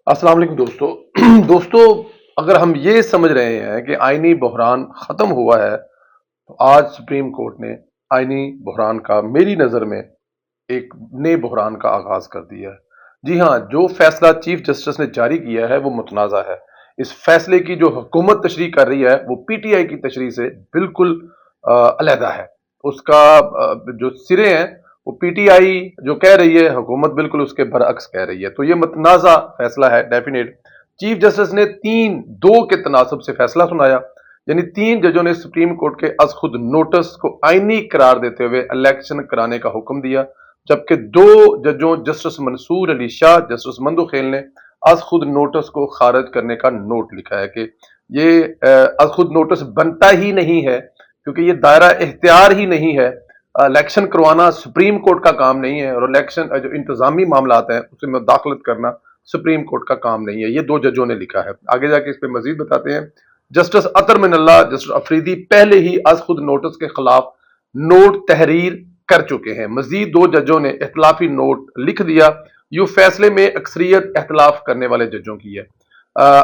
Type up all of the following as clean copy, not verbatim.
अस्सलाम वालेकुम दोस्तों। दोस्तों, अगर हम ये समझ रहे हैं कि आईनी बहरान ख़त्म हुआ है तो आज सुप्रीम कोर्ट ने आईनी बहरान का मेरी नज़र में एक नए बहरान का आगाज़ कर दिया है। जी हाँ, जो फैसला चीफ जस्टिस ने जारी किया है वो मुतनाज़ा है। इस फैसले की जो हुकूमत तशरीह कर रही है वो पीटीआई की तशरीह से बिल्कुल अलहदा है। उसका जो सिरे हैं वो पीटीआई जो कह रही है, हुकूमत बिल्कुल उसके बरअक्स कह रही है। तो ये मुतनाज़ा फैसला है डेफिनेट। चीफ जस्टिस ने 3-2 के तनासब से फैसला सुनाया, यानी 3 जजों ने सुप्रीम कोर्ट के अज खुद नोटिस को आईनी करार देते हुए इलेक्शन कराने का हुक्म दिया, जबकि 2 जजों जस्टिस मंसूर अली शाह, जस्टिस मंदुखेल ने अज खुद नोटिस को खारिज करने का नोट लिखा है कि ये अज खुद नोटिस बनता ही नहीं है, क्योंकि ये दायरा इख्तियार ही नहीं है। इलेक्शन करवाना सुप्रीम कोर्ट का काम नहीं है, और इलेक्शन जो इंतजामी मामलात हैं उसमें मुदाखलत करना सुप्रीम कोर्ट का काम नहीं है। ये 2 जजों ने लिखा है। आगे जाके इस पे मजीद बताते हैं। जस्टिस अतर मिनल्ला, जस्टिस अफरीदी पहले ही अज खुद नोटिस के खिलाफ नोट तहरीर कर चुके हैं। मजीद 2 जजों ने इख्तलाफी नोट लिख दिया। यू फैसले में अक्सरियत इख्तलाफ करने वाले जजों की है।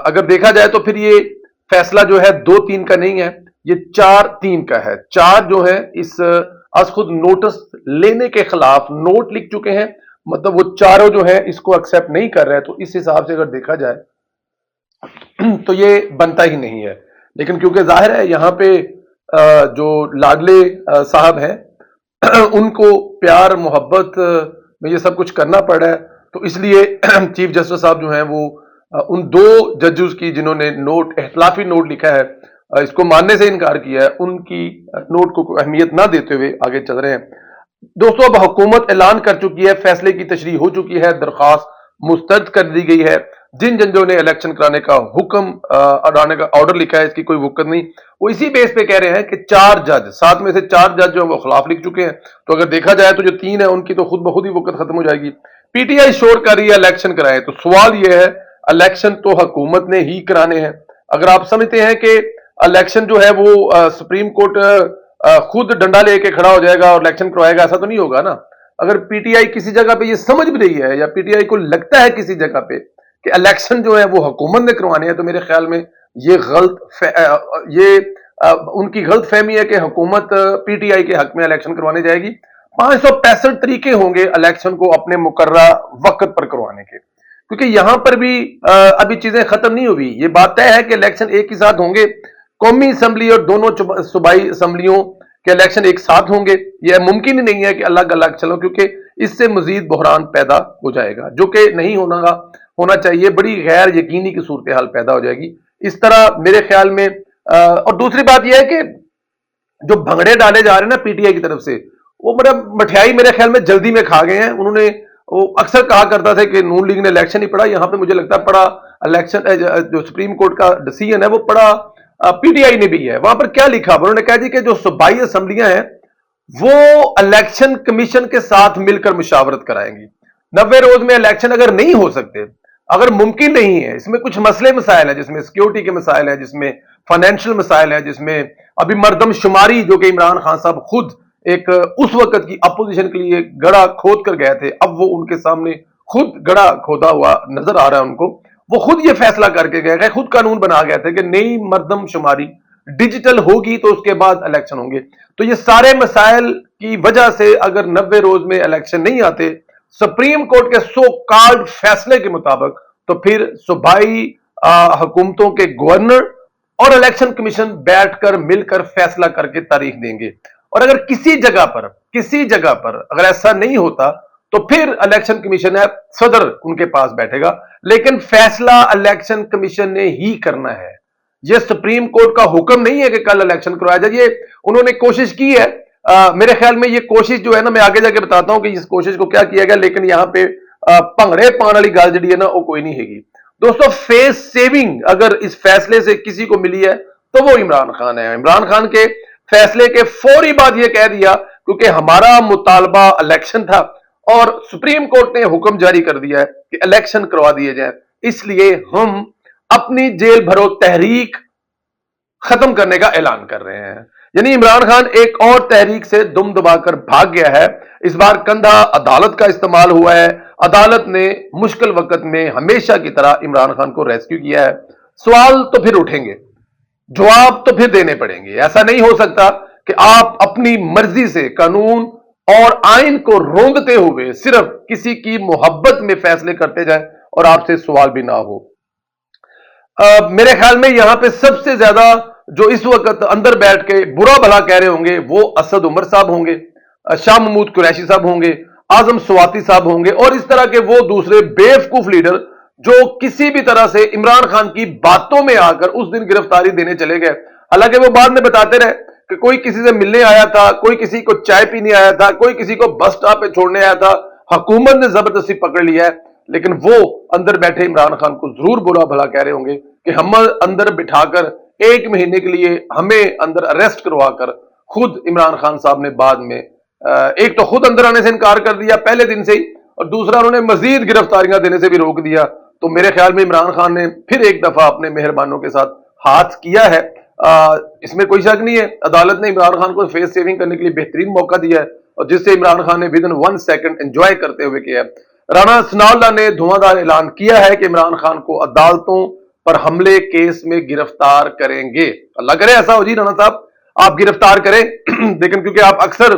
अगर देखा जाए तो फिर ये फैसला जो है 2-3 का नहीं है, ये 4-3 का है। 4 जो है इस आज खुद नोटिस लेने के खिलाफ नोट लिख चुके हैं, मतलब वो चारों जो है इसको एक्सेप्ट नहीं कर रहे हैं। तो इस हिसाब से अगर देखा जाए तो ये बनता ही नहीं है। लेकिन क्योंकि जाहिर है यहाँ पे जो लाडले साहब हैं उनको प्यार मोहब्बत में ये सब कुछ करना पड़ रहा है, तो इसलिए चीफ जस्टिस साहब जो हैं वो उन 2 जजेस की जिन्होंने नोट इख्तलाफी नोट लिखा है इसको मानने से इनकार किया है, उनकी नोट को कोई अहमियत ना देते हुए आगे चल रहे हैं। दोस्तों, अब हुकूमत ऐलान कर चुकी है, फैसले की तशरीह हो चुकी है, दरखास्त मुस्तरद कर दी गई है। जिन जजों ने इलेक्शन कराने का हुक्म अड़ाने का ऑर्डर लिखा है, इसकी कोई वक़्त नहीं, वो इसी बेस पे कह रहे हैं कि 4 जज, 7 में से 4 जज जो वो खिलाफ लिख चुके हैं। तो अगर देखा जाए तो जो 3 है उनकी तो खुद ब खुद ही वक़्त खत्म हो जाएगी। पीटीआई शोर कर रही है इलेक्शन कराए, तो सवाल यह है इलेक्शन तो हुकूमत ने ही कराने हैं। अगर आप समझते हैं कि इलेक्शन जो है वो सुप्रीम कोर्ट खुद डंडा लेके खड़ा हो जाएगा और इलेक्शन करवाएगा, ऐसा तो नहीं होगा ना। अगर पीटीआई किसी जगह पे ये समझ भी रही है, या पीटीआई को लगता है किसी जगह पे कि इलेक्शन जो है वो हुकूमत ने करवाने हैं, तो मेरे ख्याल में ये उनकी गलत फहमी है कि हुकूमत पीटीआई के हक में इलेक्शन करवाने जाएगी। 565 तरीके होंगे इलेक्शन को अपने मुकर्रा वक्त पर करवाने के, क्योंकि यहां पर भी अभी चीजें खत्म नहीं हुई। ये बात तय है कि इलेक्शन एक ही साथ होंगे, कौमी असम्बली और दोनों सूबाई असम्बलियों के इलेक्शन एक साथ होंगे। यह मुमकिन ही नहीं है कि अलग अलग चलो, क्योंकि इससे मजीद बहरान पैदा हो जाएगा, जो कि नहीं होना चाहिए। बड़ी गैर यकीनी की सूरत हाल पैदा हो जाएगी इस तरह मेरे ख्याल में। और दूसरी बात यह है कि जो भंगड़े डाले जा रहे हैं ना पीटीआई की तरफ से, वो बड़ा मठियाई मेरे ख्याल में जल्दी में खा गए हैं। उन्होंने वो अक्सर कहा करता था कि नून लीग ने इलेक्शन ही पढ़ा, यहां पे मुझे लगता है पढ़ा इलेक्शन जो सुप्रीम कोर्ट का डिसीजन है वो पढ़ा पीटीआई ने भी है। वहां पर क्या लिखा, उन्होंने कहा जी कि जो सूबाई असम्बलियां हैं वो इलेक्शन कमीशन के साथ मिलकर मुशावरत कराएंगी। 90 रोज में इलेक्शन अगर नहीं हो सकते, अगर मुमकिन नहीं है, इसमें कुछ मसले मसाइल है, जिसमें सिक्योरिटी के मसाइल है, जिसमें फाइनेंशियल मसाइल है, जिसमें अभी मरदमशुमारी जो कि इमरान खान साहब खुद एक उस वक्त की अपोजिशन के लिए गड़ा खोद कर गए थे, अब वो उनके सामने खुद गड़ा खोदा हुआ नजर आ रहा है उनको। वो खुद ये फैसला करके गए, खुद कानून बना गए थे कि नई मरदमशुमारी डिजिटल होगी तो उसके बाद इलेक्शन होंगे। तो ये सारे मसाइल की वजह से अगर 90 रोज में इलेक्शन नहीं आते सुप्रीम कोर्ट के सो कॉल्ड फैसले के मुताबिक, तो फिर सूबाई हुकूमतों के गवर्नर और इलेक्शन कमीशन बैठकर मिलकर फैसला करके तारीख देंगे। और अगर किसी जगह पर अगर ऐसा नहीं होता तो फिर इलेक्शन कमीशन है, सदर उनके पास बैठेगा, लेकिन फैसला इलेक्शन कमीशन ने ही करना है। यह सुप्रीम कोर्ट का हुक्म नहीं है कि कल इलेक्शन करवाया जाए। ये उन्होंने कोशिश की है, मेरे ख्याल में ये कोशिश जो है ना, मैं आगे जाके बताता हूं कि इस कोशिश को क्या किया गया, लेकिन यहां पे भंगड़े पाने वाली गल जी है ना वो कोई नहीं हैगी। दोस्तों, फेस सेविंग अगर इस फैसले से किसी को मिली है तो वो इमरान खान है। इमरान खान के फैसले के फौरी बाद ये कह दिया, क्योंकि हमारा मुतालबा इलेक्शन था और सुप्रीम कोर्ट ने हुक्म जारी कर दिया है कि इलेक्शन करवा दिए जाए, इसलिए हम अपनी जेल भरो तहरीक खत्म करने का ऐलान कर रहे हैं। यानी इमरान खान एक और तहरीक से दुम दबाकर भाग गया है। इस बार कंधा अदालत का इस्तेमाल हुआ है عدالت نے مشکل وقت میں ہمیشہ کی طرح عمران خان کو ریسکیو کیا ہے. سوال تو پھر اٹھیں گے, جواب تو پھر دینے پڑیں گے. ایسا نہیں ہو سکتا کہ آپ اپنی مرضی سے قانون اور آئین کو روندتے ہوئے صرف کسی کی محبت میں فیصلے کرتے جائیں اور آپ سے سوال بھی نہ ہو. میرے خیال میں یہاں پہ سب سے زیادہ جو اس وقت اندر بیٹھ کے برا بھلا کہہ رہے ہوں گے وہ اسد عمر صاحب ہوں گے, شاہ محمود قریشی صاحب ہوں گے, اعظم سواتی صاحب ہوں گے, اور اس طرح کے وہ دوسرے بیوقوف لیڈر جو کسی بھی طرح سے عمران خان کی باتوں میں آ کر اس دن گرفتاری دینے چلے گئے. حالانکہ وہ بعد میں بتاتے رہے کہ کوئی کسی سے ملنے آیا تھا, کوئی کسی کو چائے پینے آیا تھا, کوئی کسی کو بس سٹاپ پہ چھوڑنے آیا تھا, حکومت نے زبردستی پکڑ لیا ہے. لیکن وہ اندر بیٹھے عمران خان کو ضرور برا بھلا کہہ رہے ہوں گے کہ ہم اندر بٹھا کر 1 مہینے کے لیے ہمیں اندر اریسٹ کروا کر خود عمران خان صاحب نے بعد میں ایک تو خود اندر آنے سے انکار کر دیا پہلے دن سے ہی, اور دوسرا انہوں نے مزید گرفتاریاں دینے سے بھی روک دیا. تو میرے خیال میں عمران خان نے پھر ایک دفعہ اپنے مہربانوں کے ساتھ ہاتھ کیا ہے. اس میں کوئی شک نہیں ہے, عدالت نے عمران خان کو فیس سیونگ کرنے کے لیے بہترین موقع دیا ہے, اور جس سے عمران خان نے ودن 1 سیکنڈ انجوائے کرتے ہوئے کیا ہے. رانا ثناءاللہ نے دھواں دار اعلان کیا ہے کہ عمران خان کو عدالتوں پر حملے کیس میں گرفتار کریں گے. اللہ کرے ایسا ہو جی رانا صاحب, آپ گرفتار کریں. لیکن کیونکہ آپ اکثر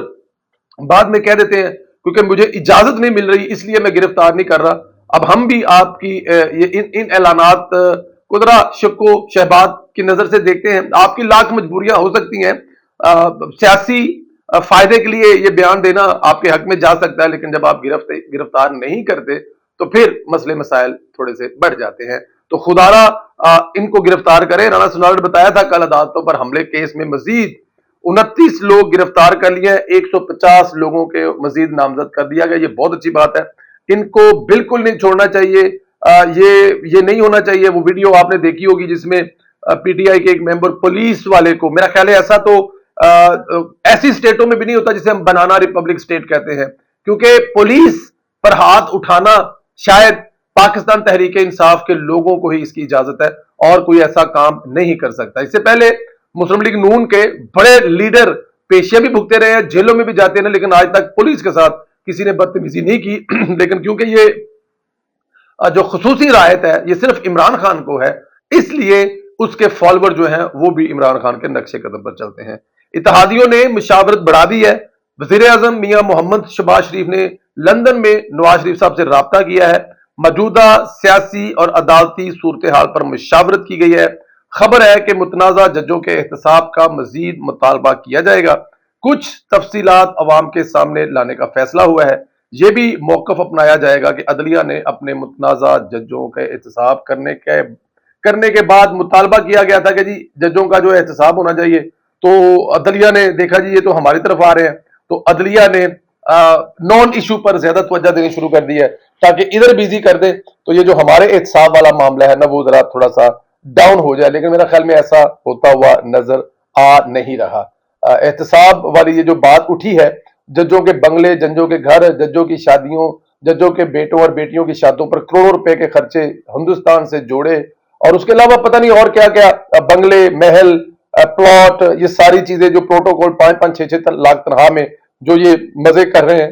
بعد میں کہہ دیتے ہیں کیونکہ مجھے اجازت نہیں مل رہی اس لیے میں گرفتار نہیں کر رہا, اب ہم بھی آپ کی ان اعلانات کو ذرا شک و شہبات کی نظر سے دیکھتے ہیں. آپ کی لاکھ مجبوریاں ہو سکتی ہیں, سیاسی فائدے کے لیے یہ بیان دینا آپ کے حق میں جا سکتا ہے, لیکن جب آپ گرفتار نہیں کرتے تو پھر مسئلے مسائل تھوڑے سے بڑھ جاتے ہیں. تو خدارا ان کو گرفتار کریں. رانا ثناءاللہ نے بتایا تھا کل عدالتوں پر حملے کیس میں مزید 29 لوگ گرفتار کر لیے ہیں, 150 لوگوں کے مزید نامزد کر دیا گیا. یہ بہت اچھی بات ہے, ان کو بالکل نہیں چھوڑنا چاہیے. یہ نہیں ہونا چاہیے. وہ ویڈیو آپ نے دیکھی ہوگی جس میں پی ٹی آئی کے ایک ممبر پولیس والے کو, میرا خیال ہے ایسا تو ایسی اسٹیٹوں میں بھی نہیں ہوتا جسے ہم بنانا ریپبلک اسٹیٹ کہتے ہیں, کیونکہ پولیس پر ہاتھ اٹھانا شاید پاکستان تحریک انصاف کے لوگوں کو ہی اس کی اجازت ہے, اور کوئی ایسا کام نہیں کر سکتا. اس سے پہلے مسلم لیگ نون کے بڑے لیڈر پیشیاں بھی بھگتے رہے ہیں, جیلوں میں بھی جاتے ہیں, لیکن آج تک پولیس کے ساتھ کسی نے بدتمیزی نہیں کی. لیکن کیونکہ یہ جو خصوصی رعایت ہے یہ صرف عمران خان کو ہے, اس لیے اس کے فالوور جو ہیں وہ بھی عمران خان کے نقش قدم پر چلتے ہیں. اتحادیوں نے مشاورت بڑھا دی ہے. وزیر اعظم میاں محمد شہباز شریف نے لندن میں نواز شریف صاحب سے رابطہ کیا ہے. موجودہ سیاسی اور عدالتی صورتحال پر مشاورت کی گئی ہے. خبر ہے کہ متنازع ججوں کے احتساب کا مزید مطالبہ کیا جائے گا. کچھ تفصیلات عوام کے سامنے لانے کا فیصلہ ہوا ہے. یہ بھی موقف اپنایا جائے گا کہ عدلیہ نے اپنے متنازع ججوں کا احتساب کرنے کے بعد مطالبہ کیا گیا تھا کہ جی ججوں کا جو احتساب ہونا چاہیے, تو عدلیہ نے دیکھا جی یہ تو ہماری طرف آ رہے ہیں, تو عدلیہ نے نان ایشو پر زیادہ توجہ دینی شروع کر دی ہے تاکہ ادھر بیزی کر دے, تو یہ جو ہمارے احتساب والا معاملہ ہے نا وہ ذرا تھوڑا سا ڈاؤن ہو جائے. لیکن میرا خیال میں ایسا ہوتا ہوا نظر آ نہیں رہا. احتساب والی یہ جو بات اٹھی ہے, ججوں کے بنگلے, ججوں کے گھر, ججوں کی شادیوں, ججوں کے بیٹوں اور بیٹیوں کی شادیوں پر کروڑوں روپے کے خرچے ہندوستان سے جوڑے, اور اس کے علاوہ پتہ نہیں اور کیا کیا بنگلے, محل, پلاٹ, یہ ساری چیزیں جو پروٹوکول 5-5-6-6 لاکھ تنخواہ میں جو یہ مزے کر رہے ہیں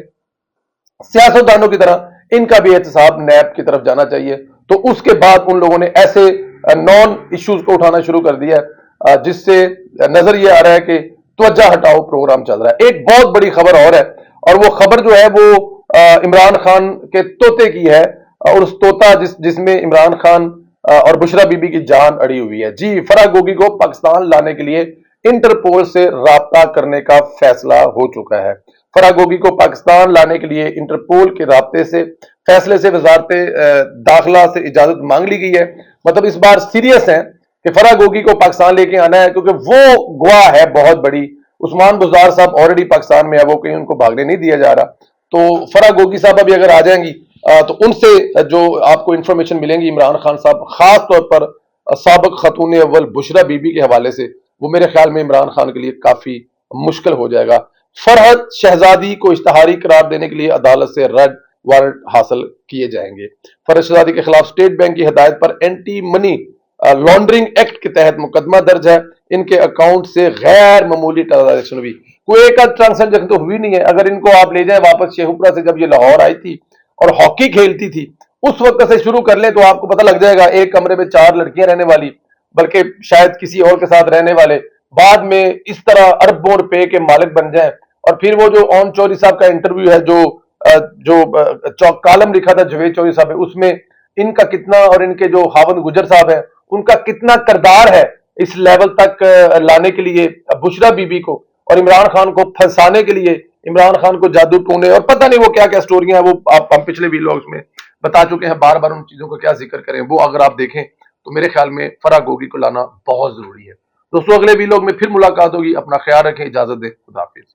سیاستدانوں کی طرح, ان کا بھی احتساب نیب کی طرف جانا چاہیے. تو اس کے بعد ان لوگوں نے ایسے نان ایشوز کو اٹھانا شروع کر دیا ہے جس سے نظر یہ آ رہا ہے کہ توجہ ہٹاؤ پروگرام چل رہا ہے. ایک بہت بڑی خبر اور ہے, اور وہ خبر جو ہے وہ عمران خان کے طوطے کی ہے, اور اس طوطا جس میں عمران خان اور بشرا بی بی کی جان اڑی ہوئی ہے. جی, فرح گوگی کو پاکستان لانے کے لیے انٹرپول سے رابطہ کرنے کا فیصلہ ہو چکا ہے. فرح گوگی کو پاکستان لانے کے لیے انٹرپول کے رابطے سے فیصلے سے وزارت داخلہ سے اجازت مانگ لی گئی ہے. مطلب اس بار سیریس ہیں کہ فرح گوگی کو پاکستان لے کے آنا ہے, کیونکہ وہ گواہ ہے بہت بڑی. عثمان بزدار صاحب آلریڈی پاکستان میں ہے, وہ کہیں ان کو بھاگنے نہیں دیا جا رہا. تو فرح گوگی صاحب ابھی اگر آ جائیں گی تو ان سے جو آپ کو انفارمیشن ملیں گی عمران خان صاحب, خاص طور پر سابق خاتون اول بشرا بی بی کے حوالے سے, وہ میرے خیال میں عمران خان کے لیے کافی مشکل ہو جائے گا. فرحت شہزادی کو اشتہاری قرار دینے کے لیے عدالت سے ریڈ وارنٹ حاصل کیے جائیں گے. فرحت شہزادی کے خلاف اسٹیٹ بینک کی ہدایت پر اینٹی منی لانڈرنگ ایکٹ کے تحت مقدمہ درج ہے. ان کے اکاؤنٹ سے غیر معمولی ٹرانزیکشن ہوئی, کوئی ایک ٹرانزیکشن تو ہوئی نہیں ہے. اگر ان کو آپ لے جائیں واپس شیخوپورہ سے, جب یہ لاہور آئی تھی اور हॉकी खेलती थी, उस वक्त से शुरू कर ले तो आपको पता लग जाएगा। एक कमरे में 4 लड़कियां रहने वाली, बल्कि शायद किसी और के साथ रहने वाले, बाद में इस तरह अरबों रुपए के मालिक बन जाएं। और फिर वो जो ओन चौधरी साहब का इंटरव्यू है, जो कालम लिखा था जवेद चौधरी साहब ने, उसमें इनका कितना, और इनके जो हावंद गुजर साहब है उनका कितना किरदार है इस लेवल तक लाने के लिए बुशरा बीबी को, और इमरान खान को फंसाने के लिए, इमरान खान को जादू टोने, और पता नहीं वो क्या क्या स्टोरियां हैं, वो हम पिछले वीलॉग्स में बता चुके हैं। बार बार उन चीजों का क्या जिक्र करें, वो अगर आप देखें तो मेरे ख्याल में फराह गोगी को लाना बहुत जरूरी है। दोस्तों, अगले वीलॉग में फिर मुलाकात होगी। अपना ख्याल रखें, इजाजत दें, खुदा हाफिज।